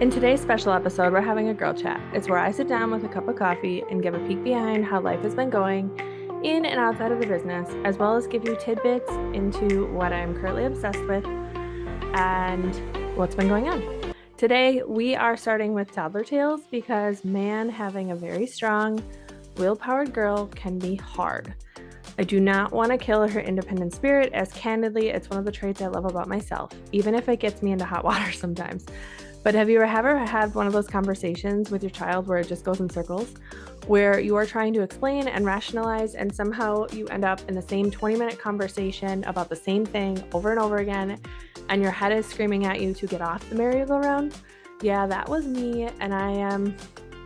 In today's special episode, we're having a girl chat. It's where I sit down with a cup of coffee and give a peek behind how life has been going in and outside of the business, as well as give you tidbits into what I'm currently obsessed with and what's been going on. Today, we are starting with Toddler Tales because, man, having a very strong, will-powered girl can be hard. I do not want to kill her independent spirit, as candidly, it's one of the traits I love about myself, even if it gets me into hot water sometimes. But have you ever had one of those conversations with your child where it just goes in circles, where you are trying to explain and rationalize, and somehow you end up in the same 20-minute conversation about the same thing over and over again, and your head is screaming at you to get off the merry-go-round? Yeah, that was me, and I am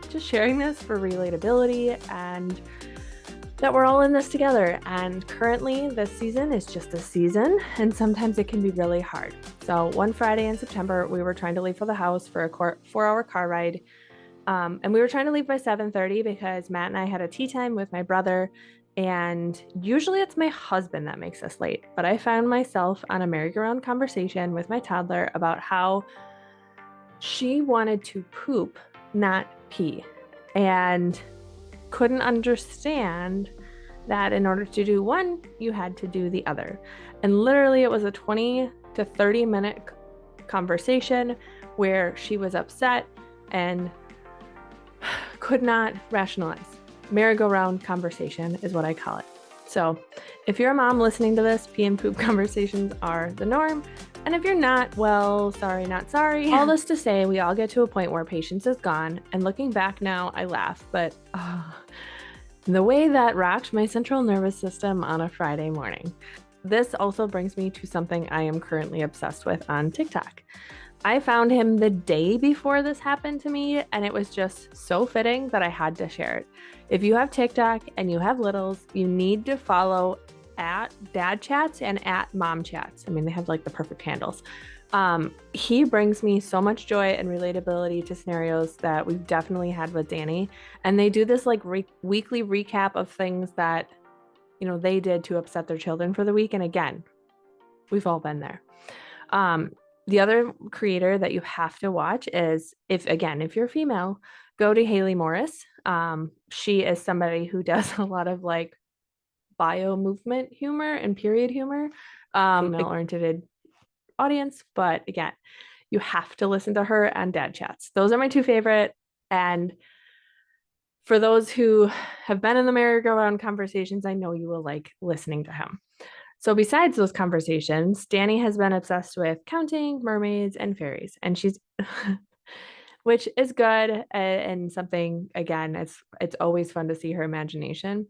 just sharing this for relatability and that we're all in this together. And currently, this season is just a season, and sometimes it can be really hard. So one Friday in September, we were trying to leave for the house for a 4-hour car ride. And we were trying to leave by 7:30 because Matt and I had a tea time with my brother. And usually it's my husband that makes us late. But I found myself on a merry-go-round conversation with my toddler about how she wanted to poop, not pee. And couldn't understand that in order to do one, you had to do the other. And literally, it was a 20 to 30-minute conversation where she was upset and could not rationalize. Merry-go-round conversation is what I call it. So if you're a mom listening to this, pee and poop conversations are the norm. And if you're not, well, sorry, not sorry. All this to say, we all get to a point where patience is gone. And looking back now, I laugh, but the way that rocked my central nervous system on a Friday morning. This also brings me to something I am currently obsessed with on TikTok. I found him the day before this happened to me, and it was just so fitting that I had to share it. If you have TikTok and you have littles, you need to follow at Dad Chats and at Mom Chats. I mean, they have like the perfect handles. He brings me so much joy and relatability to scenarios that we've definitely had with Danny. And they do this like weekly recap of things that, you know, they did to upset their children for the week. And again, we've all been there. The other creator that you have to watch is, if you're female, go to Haley Morris. She is somebody who does a lot of like bio movement humor and period humor, female-oriented audience. But again, you have to listen to her and Dad Chats. Those are my two favorite. And for those who have been in the merry-go-round conversations, I know you will like listening to him. So besides those conversations, Danny has been obsessed with counting, mermaids, and fairies. And she's, which is good and something, again, it's always fun to see her imagination.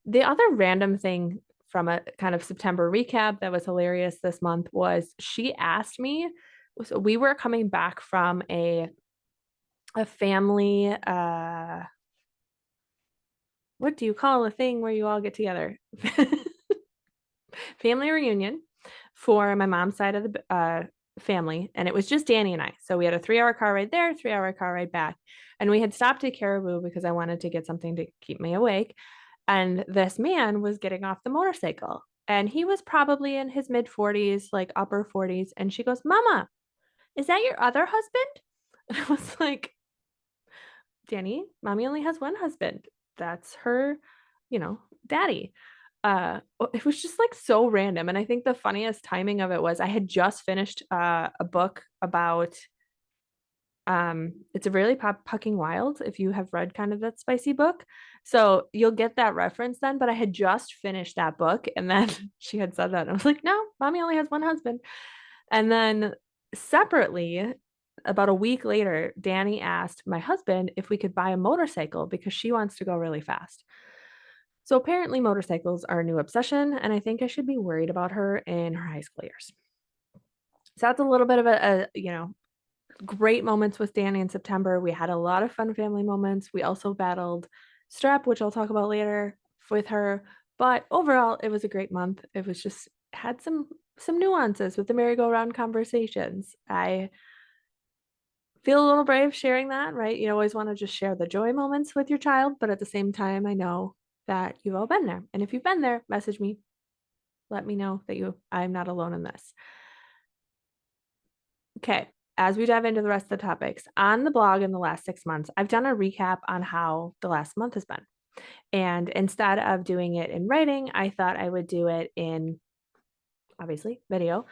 The other random thing from a kind of September recap that was hilarious this month was she asked me, so we were coming back from a family, what do you call a thing where you all get together? Family reunion for my mom's side of the family. And it was just Danny and I. So we had a 3-hour car ride there, 3-hour car ride back. And we had stopped at Caribou because I wanted to get something to keep me awake. And this man was getting off the motorcycle. And he was probably in his mid 40s, like upper 40s. And she goes, "Mama, is that your other husband?" And I was like, "Danny, mommy only has one husband. That's her, daddy." It was just like so random. And I think the funniest timing of it was I had just finished a book about it's a really Pucking Wild, if you have read kind of that spicy book. So you'll get that reference then, but I had just finished that book and then she had said that. And I was like, "No, mommy only has one husband." And then separately, about a week later, Danny asked my husband if we could buy a motorcycle because she wants to go really fast. So apparently motorcycles are a new obsession, and I think I should be worried about her in her high school years. So that's a little bit of a great moments with Danny in September. We had a lot of fun family moments. We also battled strep, which I'll talk about later with her. But overall, it was a great month. It was just had some nuances with the merry-go-round conversations. I feel a little brave sharing that, right? You always want to just share the joy moments with your child, but at the same time, I know that you've all been there. And if you've been there, message me. Let me know that I'm not alone in this. Okay. as we dive into the rest of the topics, on the blog in the last 6 months, I've done a recap on how the last month has been. And instead of doing it in writing, I thought I would do it in, obviously, video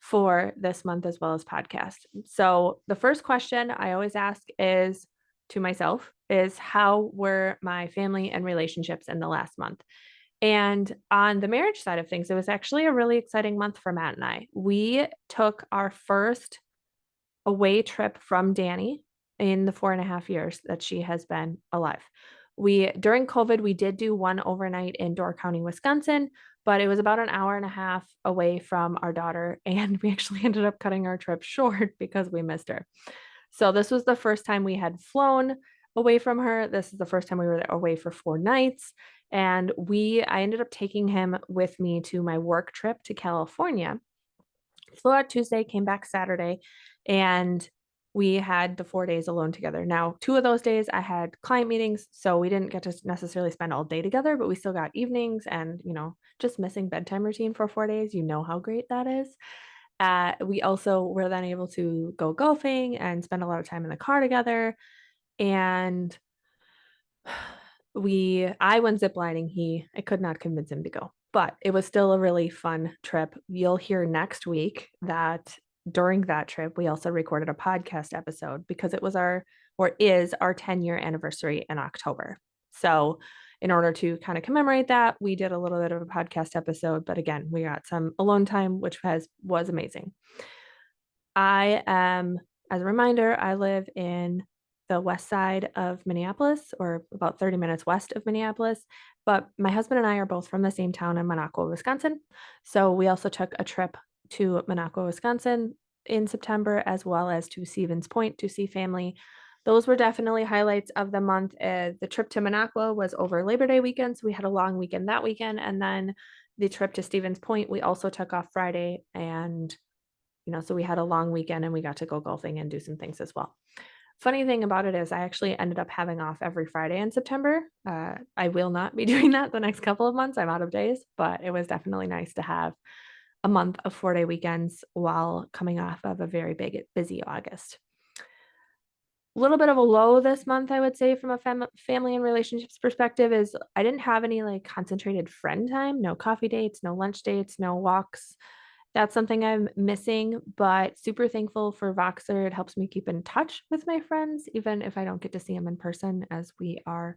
for this month as well as podcast. So the first question I always ask is to myself is, how were my family and relationships in the last month? And on the marriage side of things, it was actually a really exciting month for Matt and I. We took our first away trip from Danny in the 4.5 years that she has been alive. During COVID, we did do one overnight in Door County, Wisconsin, but it was about an hour and a half away from our daughter. And we actually ended up cutting our trip short because we missed her. So this was the first time we had flown away from her. This is the first time we were away for 4 nights. And I ended up taking him with me to my work trip to California. Flew out Tuesday, came back Saturday, and we had the 4 days alone together. Now, 2 of those days I had client meetings, so we didn't get to necessarily spend all day together, but we still got evenings and, just missing bedtime routine for 4 days. You know how great that is. We also were then able to go golfing and spend a lot of time in the car together. And I went ziplining. I could not convince him to go, but it was still a really fun trip. You'll hear next week that during that trip, we also recorded a podcast episode because it was is our 10-year anniversary in October. So in order to kind of commemorate that, we did a little bit of a podcast episode, but again, we got some alone time, which was amazing. As a reminder, I live in the west side of Minneapolis, or about 30 minutes west of Minneapolis. But my husband and I are both from the same town in Minocqua, Wisconsin. So we also took a trip to Minocqua, Wisconsin in September, as well as to Stevens Point to see family. Those were definitely highlights of the month. The trip to Minocqua was over Labor Day weekend, so we had a long weekend that weekend. And then the trip to Stevens Point, we also took off Friday, and so we had a long weekend and we got to go golfing and do some things as well. Funny thing about it is I actually ended up having off every Friday in September. I will not be doing that the next couple of months. I'm out of days, but it was definitely nice to have a month of 4-day weekends while coming off of a very busy August. A little bit of a low this month, I would say, from a family and relationships perspective, is I didn't have any concentrated friend time, no coffee dates, no lunch dates, no walks. That's something I'm missing, but super thankful for Voxer. It helps me keep in touch with my friends, even if I don't get to see them in person, as we are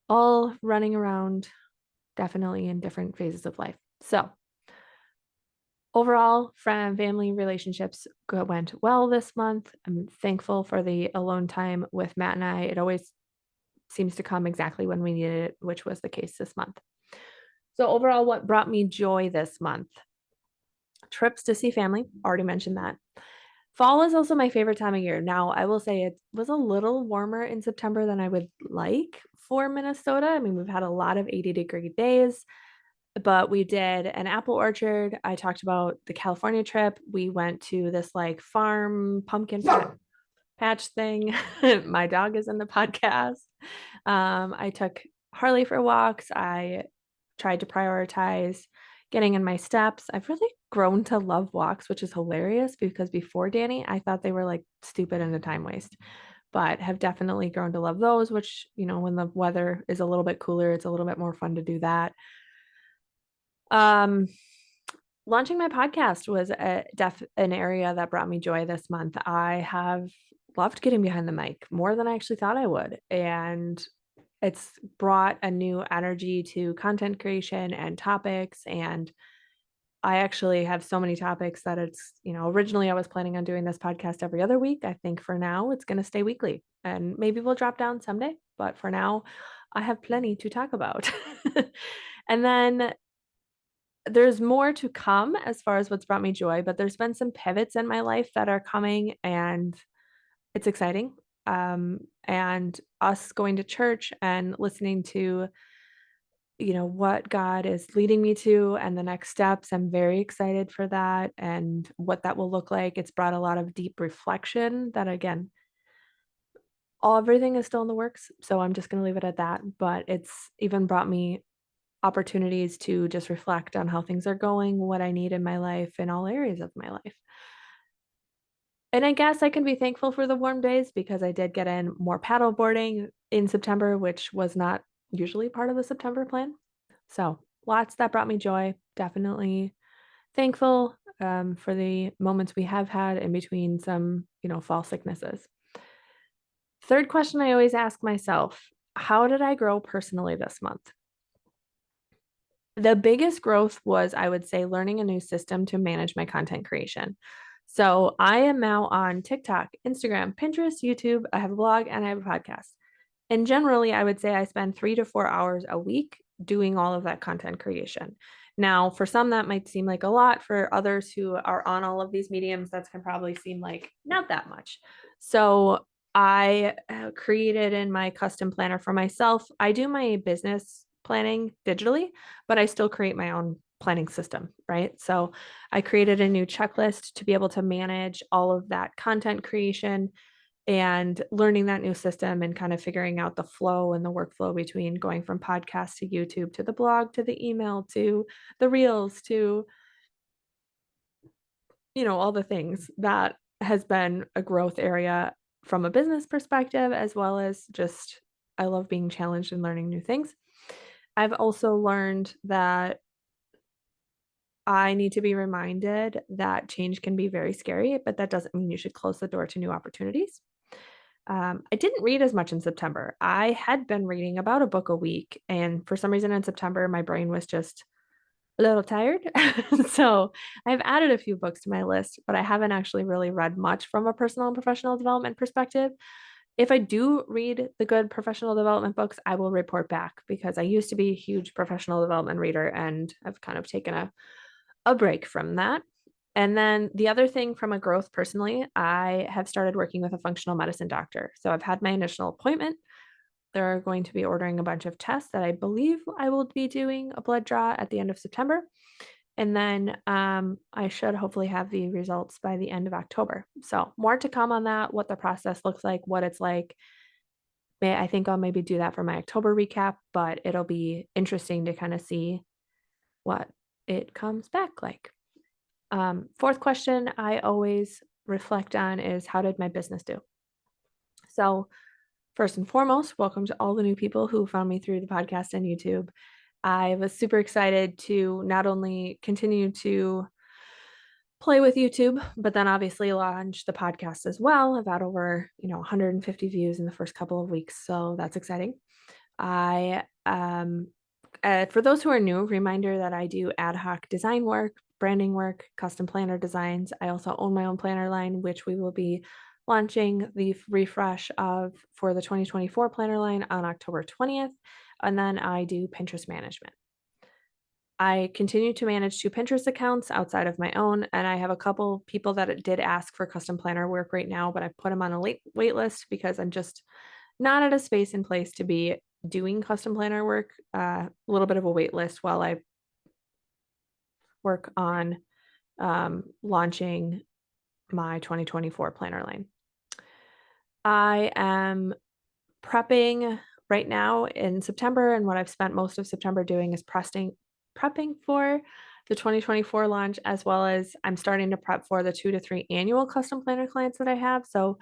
all running around, definitely in different phases of life. So overall, family relationships went well this month. I'm thankful for the alone time with Matt and I. It always seems to come exactly when we needed it, which was the case this month. So overall, what brought me joy this month? Trips to see family, already mentioned that. Fall is also my favorite time of year. Now, I will say it was a little warmer in September than I would like for Minnesota. I mean, we've had a lot of 80-degree days, but we did an apple orchard. I talked about the California trip. We went to this farm pumpkin patch thing. My dog is in the podcast. I took Harley for walks. I tried to prioritize getting in my steps. I've really grown to love walks, which is hilarious because before Danny, I thought they were stupid and a time waste, but have definitely grown to love those, which, when the weather is a little bit cooler, it's a little bit more fun to do that. Launching my podcast was an area that brought me joy this month. I have loved getting behind the mic more than I actually thought I would. And it's brought a new energy to content creation and topics. And I actually have so many topics that it's, originally I was planning on doing this podcast every other week. I think for now it's going to stay weekly, and maybe we'll drop down someday. But for now, I have plenty to talk about. And then there's more to come as far as what's brought me joy, but there's been some pivots in my life that are coming, and it's exciting. And us going to church and listening to, what God is leading me to and the next steps. I'm very excited for that and what that will look like. It's brought a lot of deep reflection that, again, everything is still in the works. So I'm just going to leave it at that. But it's even brought me opportunities to just reflect on how things are going, what I need in my life, in all areas of my life. And I guess I can be thankful for the warm days because I did get in more paddle boarding in September, which was not usually part of the September plan. So lots that brought me joy. Definitely thankful for the moments we have had in between some, fall sicknesses. Third question I always ask myself, how did I grow personally this month? The biggest growth was, I would say, learning a new system to manage my content creation. So I am now on TikTok, Instagram, Pinterest, YouTube. I have a blog and I have a podcast. And generally, I would say I spend 3 to 4 hours a week doing all of that content creation. Now, for some, that might seem like a lot. For others who are on all of these mediums, that can probably seem like not that much. So I created in my custom planner for myself. I do my business planning digitally, but I still create my own planning system, right? So I created a new checklist to be able to manage all of that content creation and learning that new system and kind of figuring out the flow and the workflow between going from podcast to YouTube to the blog to the email to the reels to all the things that has been a growth area from a business perspective as well as just I love being challenged and learning new things. I've also learned that I need to be reminded that change can be very scary, but that doesn't mean you should close the door to new opportunities. I didn't read as much in September. I had been reading about a book a week, and for some reason in September, my brain was just a little tired. So I've added a few books to my list, but I haven't actually really read much from a personal and professional development perspective. If I do read the good professional development books, I will report back because I used to be a huge professional development reader and I've kind of taken a break from that. And then the other thing from a growth personally, I have started working with a functional medicine doctor. So I've had my initial appointment. They're going to be ordering a bunch of tests that I believe I will be doing a blood draw at the end of September. And then I should hopefully have the results by the end of October. So more to come on that, what the process looks like, what it's like. I think I'll maybe do that for my October recap, but it'll be interesting to kind of see what it comes back like. Fourth question I always reflect on is how did my business do? So, first and foremost, welcome to all the new people who found me through the podcast and YouTube. I was super excited to not only continue to play with YouTube, but then obviously launch the podcast as well. I've had over, 150 views in the first couple of weeks, so that's exciting. I for those who are new, reminder that I do ad hoc design work, branding work, custom planner designs. I also own my own planner line, which we will be launching the refresh of for the 2024 planner line on October 20th. And then I do Pinterest management. I continue to manage 2 Pinterest accounts outside of my own, and I have a couple people that did ask for custom planner work right now, but I put them on a wait list because I'm just not at a space and place to be doing custom planner work. A little bit of a wait list while I work on launching my 2024 planner line. I am prepping right now in September, and what I've spent most of September doing is prepping for the 2024 launch, as well as I'm starting to prep for the 2 to 3 annual custom planner clients that I have. So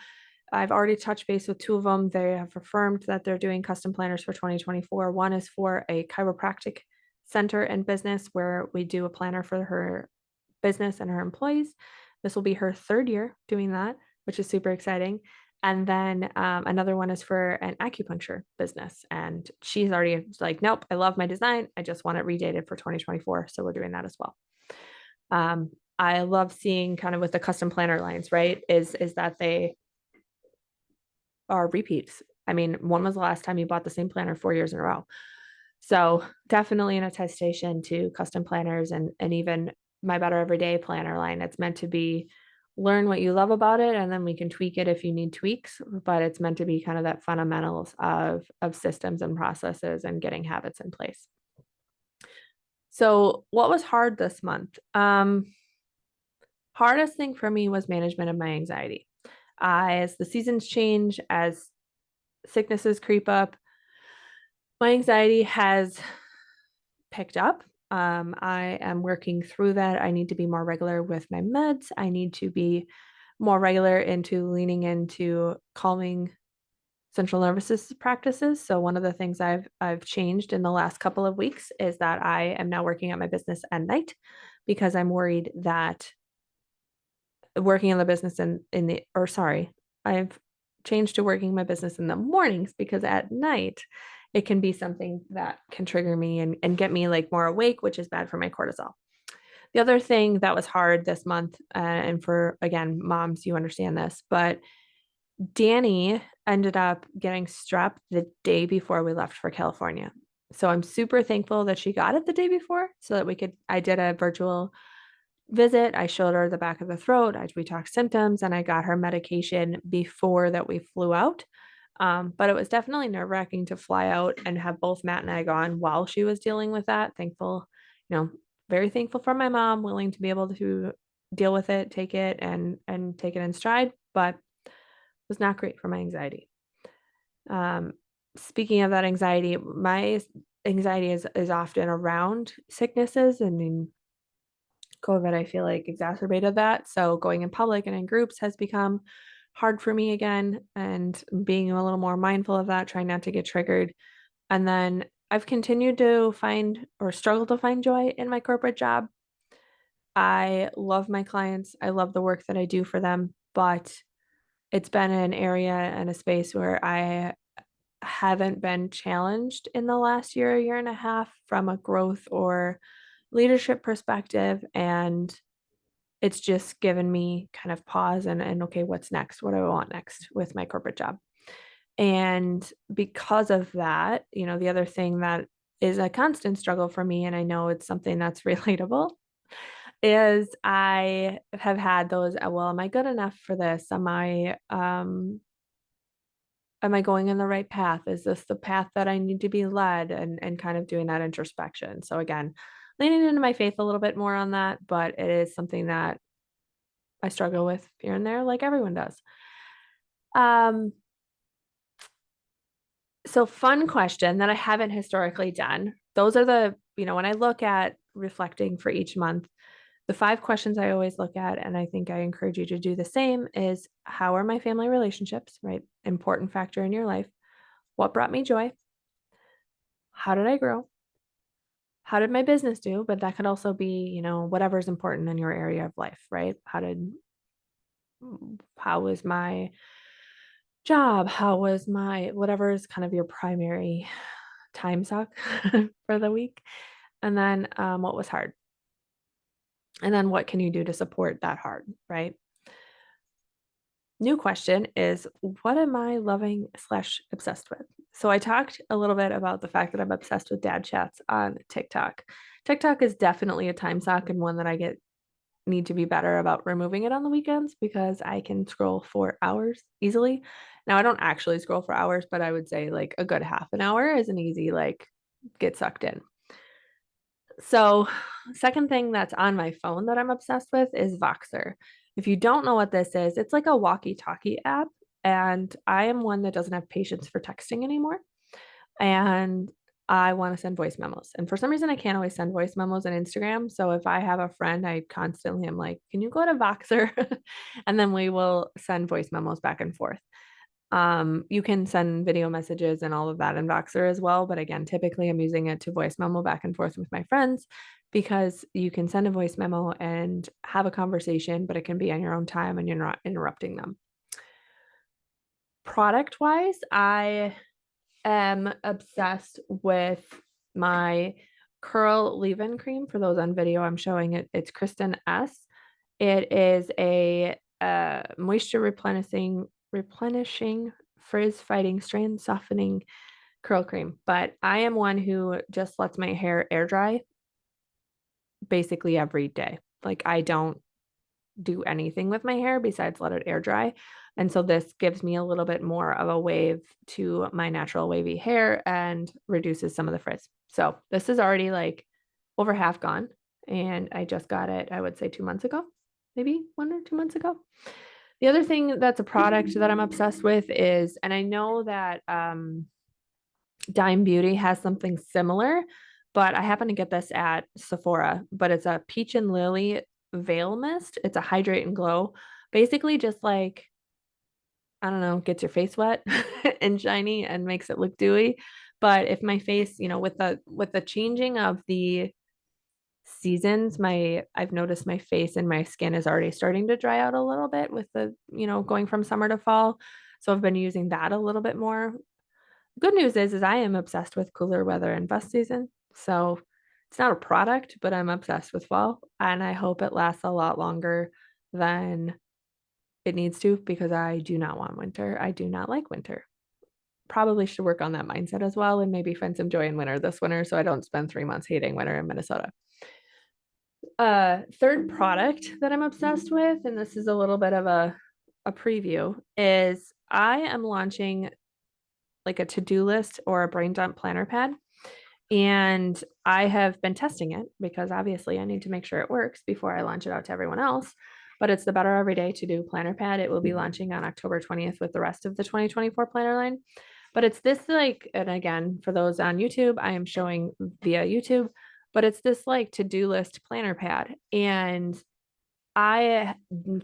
I've already touched base with 2 of them. They have affirmed that they're doing custom planners for 2024. One is for a chiropractic center and business where we do a planner for her business and her employees. This will be her 3rd year doing that, which is super exciting. And then another one is for an acupuncture business. And she's already like, nope, I love my design. I just want it redated for 2024. So we're doing that as well. I love seeing kind of with the custom planner lines, right? Is that they are repeats. I mean, when was the last time you bought the same planner 4 years in a row? So definitely an attestation to custom planners and even my Better Everyday planner line. It's meant to be learn what you love about it, and then we can tweak it if you need tweaks, but it's meant to be kind of that fundamentals of systems and processes and getting habits in place. So what was hard this month? Hardest thing for me was management of my anxiety. As the seasons change, as sicknesses creep up, my anxiety has picked up. I am working through that. I need to be more regular with my meds. I need to be more regular into leaning into calming central nervous system practices. So one of the things I've changed in the last couple of weeks is that I am now working at my business at night because I'm worried that working in the business I've changed to working my business in the mornings because at night it can be something that can trigger me and get me like more awake, which is bad for my cortisol. The other thing that was hard this month, and for again, moms, you understand this, but Danny ended up getting strep the day before we left for California. So I'm super thankful that she got it the day before so that I did a virtual visit. I showed her the back of the throat. We talked symptoms and I got her medication before that we flew out. But it was definitely nerve wracking to fly out and have both Matt and I gone while she was dealing with that. Thankful, very thankful for my mom, willing to be able to deal with it, take it and take it in stride, but it was not great for my anxiety. Speaking of that anxiety, my anxiety is often around sicknesses, and in COVID, I feel like exacerbated that. So going in public and in groups has become hard for me again, and being a little more mindful of that, trying not to get triggered. And then I've continued to find or struggle to find joy in my corporate job. I love my clients. I love the work that I do for them, but it's been an area and a space where I haven't been challenged in the last year and a half from a growth or leadership perspective. And it's just given me kind of pause and okay, what's next? What do I want next with my corporate job? And because of that, the other thing that is a constant struggle for me, and I know it's something that's relatable, is I have had those, well, am I good enough for this? Am I going in the right path? Is this the path that I need to be led? And kind of doing that introspection. So again, leaning into my faith a little bit more on that, but it is something that I struggle with here and there, like everyone does. So fun question that I haven't historically done. Those are when I look at reflecting for each month, the 5 questions I always look at, and I think I encourage you to do the same, is how are my family relationships, right? Important factor in your life. What brought me joy? How did I grow? How did my business do? But that could also be, whatever's important in your area of life, right? How was my job? How was my whatever is kind of your primary time suck for the week? And then what was hard? And then what can you do to support that hard, right? New question is, what am I loving / obsessed with? So I talked a little bit about the fact that I'm obsessed with dad chats on TikTok. TikTok is definitely a time suck and one that I need to be better about removing it on the weekends because I can scroll for hours easily. Now I don't actually scroll for hours, but I would say like a good half an hour is an easy get sucked in. So, second thing that's on my phone that I'm obsessed with is Voxer. If you don't know what this is, it's like a walkie-talkie app, and I am one that doesn't have patience for texting anymore. And I want to send voice memos. And for some reason, I can't always send voice memos on Instagram. So if I have a friend, I constantly am like, can you go to Voxer? And then we will send voice memos back and forth. You can send video messages and all of that in Voxer as well. But again, typically I'm using it to voice memo back and forth with my friends because you can send a voice memo and have a conversation, but it can be on your own time and you're not interrupting them. Product wise, I am obsessed with my curl leave-in cream. For those on video, I'm showing it. It's Kristen S. It is a moisture replenishing, frizz fighting, strand softening curl cream. But I am one who just lets my hair air dry basically every day. Like I don't do anything with my hair besides let it air dry. And so this gives me a little bit more of a wave to my natural wavy hair and reduces some of the frizz. So this is already like over half gone. And I just got it, I would say 2 months ago, maybe 1 or 2 months ago. The other thing that's a product that I'm obsessed with is, and I know that Dime Beauty has something similar, but I happen to get this at Sephora, but it's a Peach and Lily Veil Mist. It's a hydrate and glow, Basically just like, I don't know, gets your face wet and shiny and makes it look dewy. But if my face, with the changing of the seasons, my I've noticed my face and my skin is already starting to dry out a little bit with the, going from summer to fall. So I've been using that a little bit more. Good news is I am obsessed with cooler weather and bus season. So it's not a product, but I'm obsessed with fall and I hope it lasts a lot longer than it needs to because I do not want winter. I do not like winter. Probably should work on that mindset as well and maybe find some joy in winter this winter so I don't spend 3 months hating winter in Minnesota. Third product that I'm obsessed with, and this is a little bit of a preview, is I am launching like a to-do list or a brain dump planner pad. And I have been testing it because obviously I need to make sure it works before I launch it out to everyone else. But it's the Better Everyday To Do Planner Pad. It will be launching on October 20th with the rest of the 2024 planner line. But it's this like, and again, for those on YouTube, I am showing via YouTube, but it's this like to-do list planner pad. And I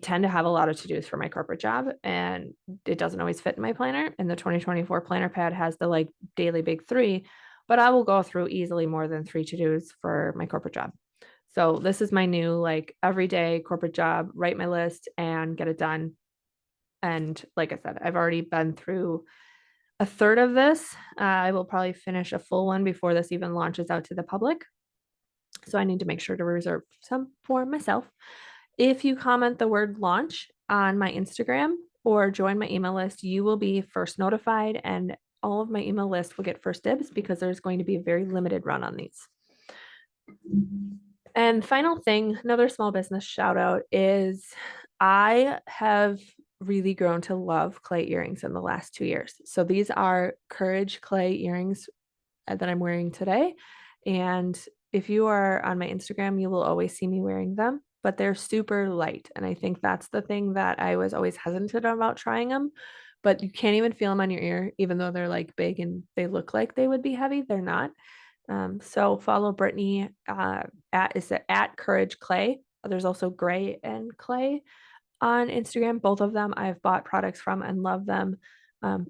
tend to have a lot of to-dos for my corporate job and it doesn't always fit in my planner. And the 2024 planner pad has the like daily big three, but I will go through easily more than three to-dos for my corporate job. So this is my new like everyday corporate job, write my list and get it done. And like I said, I've already been through a third of this. I will probably finish a full one before this even launches out to the public. So I need to make sure to reserve some for myself. If you comment the word launch on my Instagram or join my email list, you will be first notified and all of my email list will get first dibs because there's going to be a very limited run on these. And final thing, another small business shout out is I have really grown to love clay earrings in the last 2 years. So these are Courage clay earrings that I'm wearing today. And if you are on my Instagram, you will always see me wearing them, but they're super light. And I think that's the thing that I was always hesitant about trying them. But you can't even feel them on your ear, even though they're like big and they look like they would be heavy. They're not. So follow Brittany at Courage Clay. There's also Gray and Clay on Instagram. Both of them I've bought products from and love them.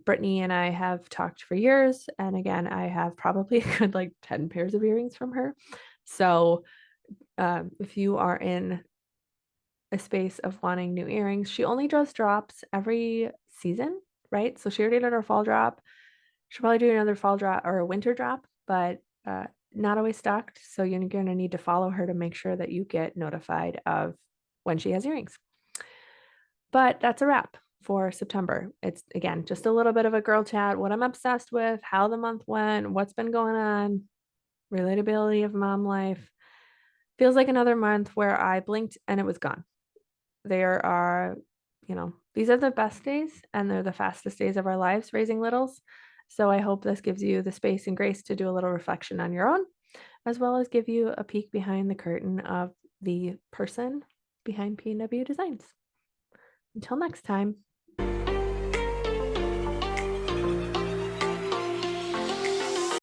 Brittany and I have talked for years. And again, I have probably a good like 10 pairs of earrings from her. So if you are in a space of wanting new earrings, she only does drops every season, right? So she already did her fall drop. She'll probably do another fall drop or a winter drop, but not always stocked. So you're going to need to follow her to make sure that you get notified of when she has earrings. But that's a wrap for September. It's again just a little bit of a girl chat, what I'm obsessed with, how the month went, what's been going on, relatability of mom life. Feels like another month where I blinked and it was gone. There are, these are the best days and they're the fastest days of our lives raising littles. So I hope this gives you the space and grace to do a little reflection on your own, as well as give you a peek behind the curtain of the person behind P&W Designs. Until next time.